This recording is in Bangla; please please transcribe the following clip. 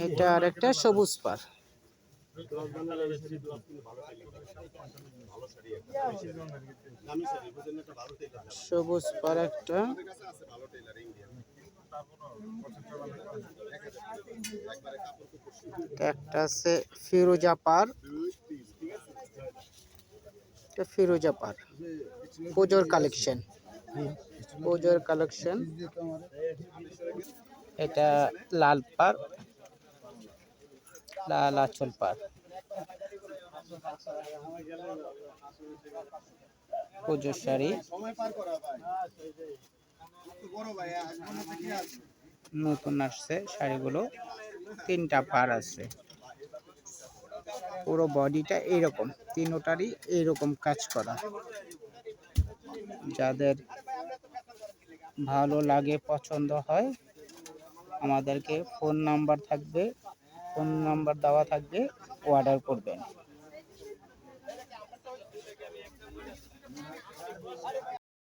এটা আর একটা সবুজ পার। সবুজ পার একটা, একটা আছে ফিরোজা পার, ফিরোজা পার পুজোর কালেকশন, পুজোর কালেকশন। এটা লাল পার, লাল আঁচল পার, পুজোর শাড়ি, নতুন আসছে শাড়িগুলো। তিনটা পার আছে, পুরো বডিটা এইরকম, তিনোটারই এইরকম কাজ করা। যাদের ভালো লাগে, পছন্দ হয়, আমাদেরকে ফোন নাম্বার থাকবে, ফোন নাম্বার দেওয়া থাকবে, অর্ডার করবেন।